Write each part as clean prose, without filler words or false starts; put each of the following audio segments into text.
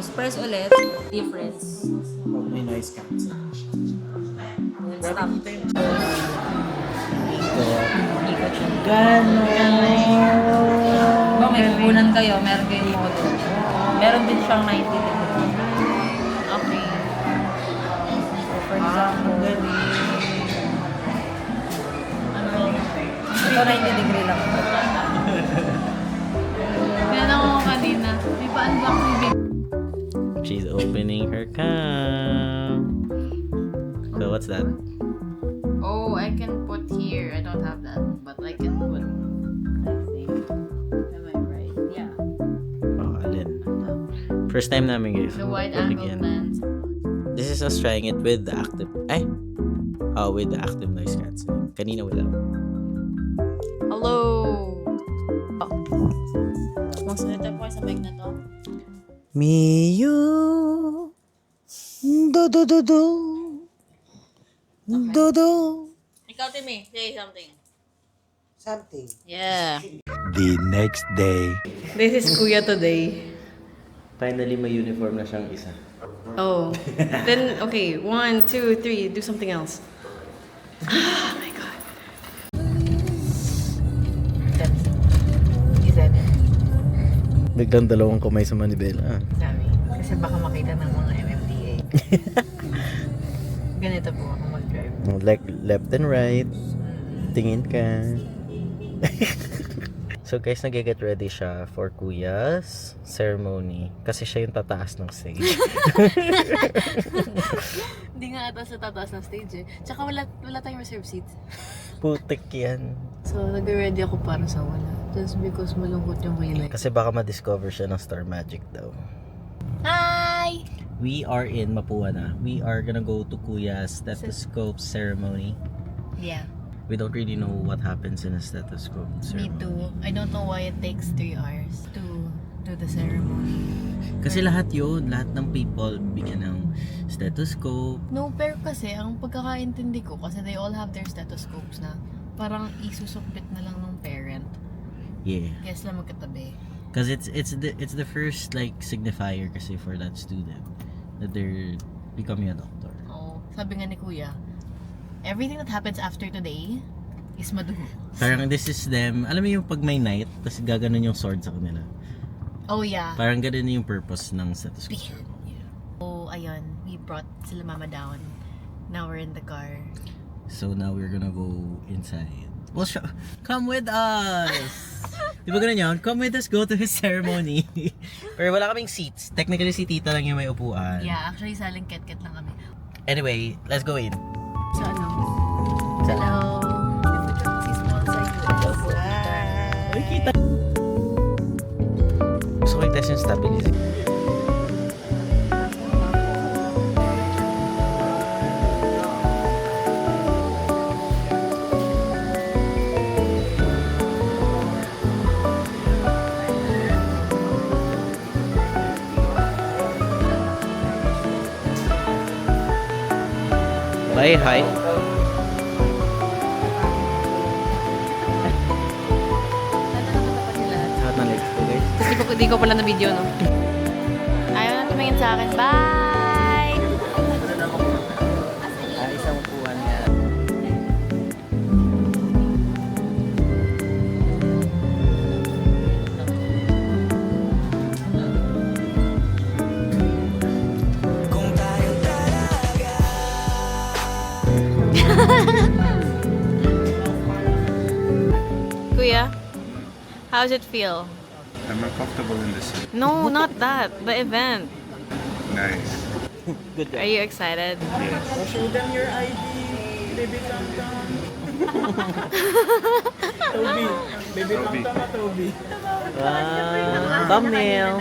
Tapos, press ulit. Difference. Pag may noise cancellation. Then stop. Ikot siya. Diba may kukunan kayo, meron kayong modo. Meron din siyang 90 degree. Okay. So, for example, ito 90 degree lang. Pinanong ko kanina. May pa-unbox yung video. She's opening her cam. So what's that? Oh, I can put here. I don't have that. But I can put... I think. Am I right? Yeah. Oh, alin. First time namin guys. The wide angle Patigyan. lens. This is us trying it with the active. With the active noise cancelling. Kanina without. Hello! Magsalita po kayo sa mic na to. Miyu. Do. Do. Ikaw, Timmy. Say something. Something. Yeah. The next day. This is Kuya today. Finally, may uniform na siyang isa. Oh. Then, okay. 1, 2, 3. Do something else. Oh my God. Biglang dalawang kamay sa manibela. Sabi. Kasi baka makita ng mga MMDA. Ganito po ako mag-drive. Like left and right. Tingin ka. So guys, nag-get ready siya for Kuya's ceremony. Kasi siya yung tataas ng stage. Hindi nga ata sa tataas ng stage eh. Tsaka wala tayong reserve seats. Putik yan. So, nag-ready ako para sa wala. Just because malungkot yung relay. Kasi baka ma-discover siya ng Star Magic daw. Hi! We are in Mapua na. We are gonna go to Kuya's stethoscope ceremony. Yeah, We don't really know what happens in a stethoscope me ceremony. too. I don't know why it takes 3 hours to do the ceremony. Kasi lahat lahat ng people bigyan ng stethoscope. No, pero kasi, ang pagkakaintindi ko, kasi they all have their stethoscopes na parang isusukbit na lang ng parent. Yeah. Kaya sila magkatabi. Because it's the first like signifier kasi for that student that they're becoming a doctor. Oh, sabi nga ni Kuya, everything that happens after today is madugo. Parang this is them, alam mo yung pag may night, tapos gaganon yung sword sa kanila. Oh yeah. Parang ganun yung purpose ng stethoscope. Yeah. Oh, ayun. We brought sila mama down. Now we're in the car. So now we're gonna go inside. Well, come with us! Di ba ganun yun? Come with us, go to his ceremony. Pero wala kaming seats. Technically si tita lang yung may upuan. Yeah, actually saling ket-ket lang kami. Anyway, let's go in. So ano? Hello! Si small sa US. Ay, kita! Gusto ko i-test yung stability. Bye, hi. Lahat ng legs ko, guys. Kasi di ko pala na video, no? Ayaw na tumingin sa akin. Bye! Isang upuan niya. Kuya, how's it feel? I'm uncomfortable in this seat. No, not that. The event. Nice. Good Are you excited? Yes. Show them your ID, baby Tamtam. Toby. Baby Tamtam na Toby. Thumbnail.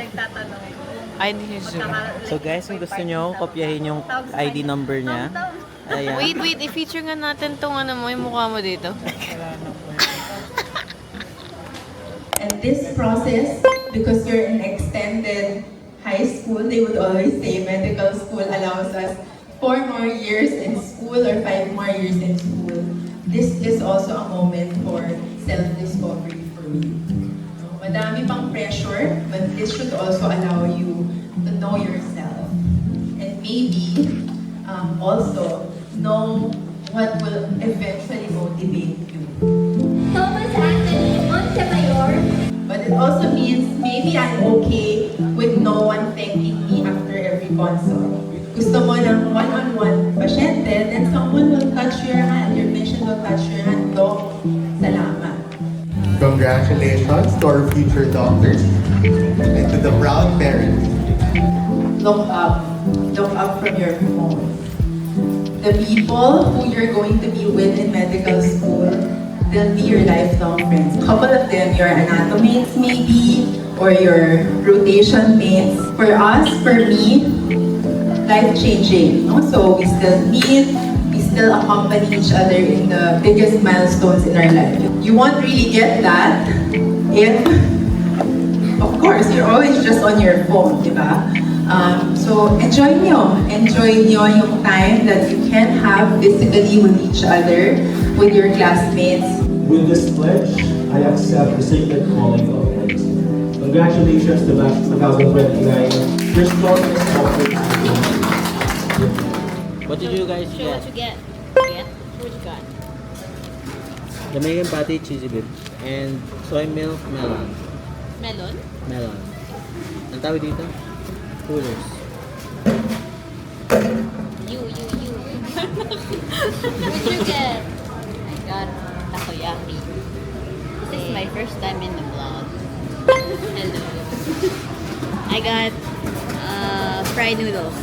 I need to zoom. So guys, kung gusto nyo, kopyahin yung ID number niya. Ayan. Wait, i-feature nga natin tong ano mo, yung mukha mo dito. And this process, because you're in extended high school, they would always say medical school allows us 4 more years in school or 5 more years in school. This is also a moment for self-discovery for you. So, madami pang pressure, but this should also allow you to know yourself. And maybe also know what will eventually motivate you. Thomas Anthony Montemayor. But it also means maybe I'm okay with no one thanking me after every consult. Gusto mo ng one-on-one pasyente, then someone will touch your hand. Your patient will touch your hand. Dok, salamat. Congratulations to our future doctors and to the proud parents. Look up. Look up from your phone. The people who you're going to be with in medical school, they'll be your lifelong friends. A couple of them, your anatomates maybe, or your rotation mates. For us, for me, life-changing. No? So we still meet, we still accompany each other in the biggest milestones in our life. You won't really get that if, of course, you're always just on your phone, di ba? So enjoy nyo yung time that you can have physically with each other, with your classmates. With this pledge, I accept the sacred calling of medicine. Congratulations to Batch 2029. Your story is offered to you. What did you guys Show get? what you get. What you got? Jamaican patty cheesy bit and soy milk melon. Melon? Melon. Ang tawag dito? Coolers. You. What did you get? I got takoyaki. This is my first time in the vlog. Hello. I got fried noodles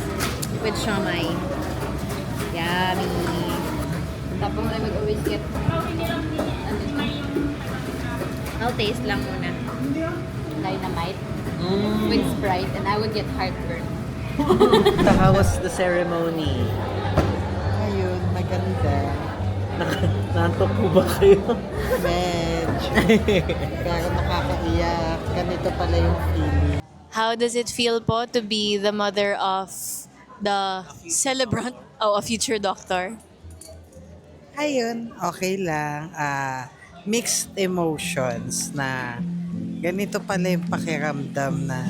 with siomai. Yummy. Tapos I would always get I'll taste lang muna. Dynamite with Sprite and I would get heartburn. So how was the ceremony? Ayun, maganda. Nantok po ba kayo? Medyo. Pero nakakaiyak. Ganito pala yung feeling. How does it feel po to be the mother of the celebrant o a future doctor? Ayun, okay lang. Mixed emotions na ganito pala yung pakiramdam na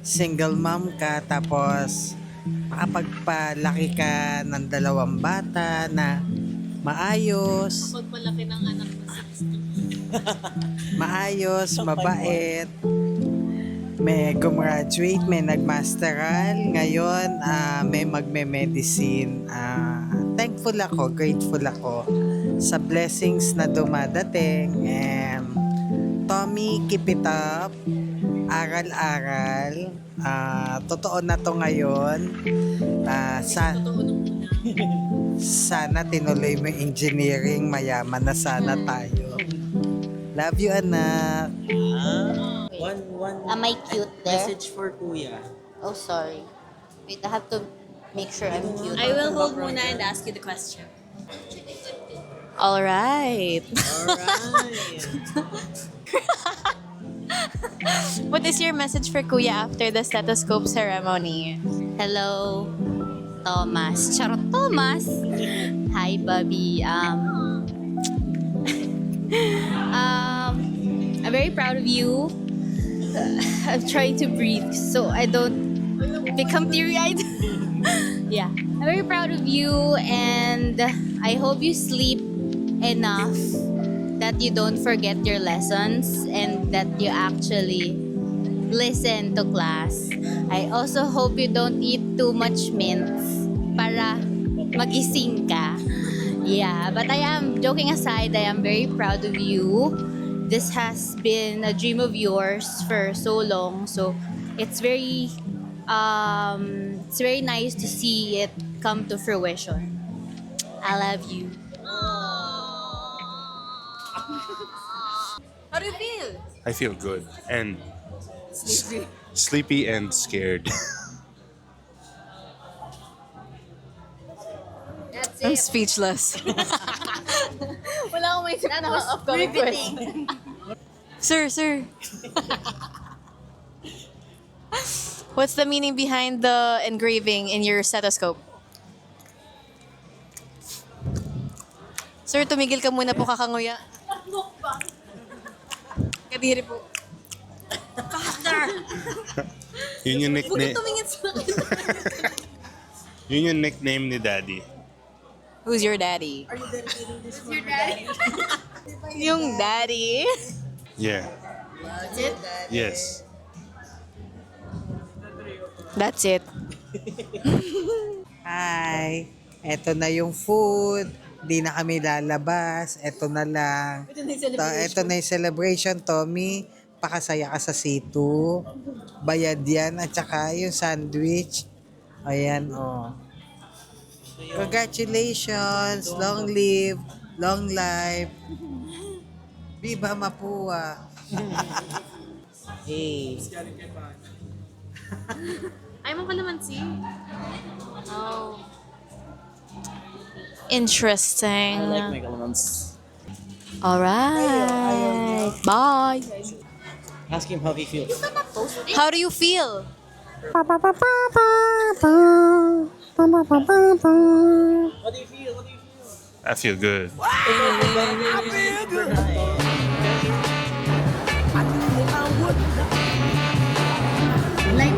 single mom ka tapos makapagpalaki ka ng 2 bata na maayos. Pagpalaki ng anak mo 60. Maayos, mabait. May gumraduate, may nagmasteral. Ngayon, may magme-medicine. Thankful ako, grateful ako sa blessings na dumadating. And Tommy, keep it up. Aral-aral. Totoo na to ngayon. Sana tinuloy mo yung engineering. Mayaman na sana tayo. Love you, anak. One Am I cute there? message for Kuya. Oh, sorry. Wait, I have to make sure I'm cute. I will hold muna and ask you the question. All right. Alright. What is your message for Kuya after the stethoscope ceremony? Hello, Thomas. Charot, Thomas. Hi, Bobby. I'm very proud of you. I'm trying to breathe so I don't become teary-eyed. Yeah, I'm very proud of you, and I hope you sleep enough that you don't forget your lessons and that you actually listen to class. I also hope you don't eat too much mints para magising ka. Yeah, but I am, joking aside, I am very proud of you. This has been a dream of yours for so long, so it's very nice to see it come to fruition. I love you. How do you feel? I feel good and sleepy and scared. I'm speechless. Wala akong may isip na upcoming question. Sir. What's the meaning behind the engraving in your stethoscope? Sir, tumigil ka muna po, kakanguya. Kadiri po. Yun yung Huwag nickname. tumingin Yun yung nickname ni Daddy. Who's your daddy? Your daddy. Yung daddy. Yeah. That's it? Yes. That's it. Hi! Eto na yung food. Di na kami lalabas. Eto na lang. Eto na yung celebration, Tommy. Pakasaya ka sa C2. Bayad yan. At saka yung sandwich. Ayan, oh. Congratulations! Long live! Long life! Viva Mapua! Hey. Ay mo kalamansi. Oh. Interesting. I like my elements. Alright. Bye. Ask him how he feels. How do you feel? What do you feel? What do you feel? I feel good. Like,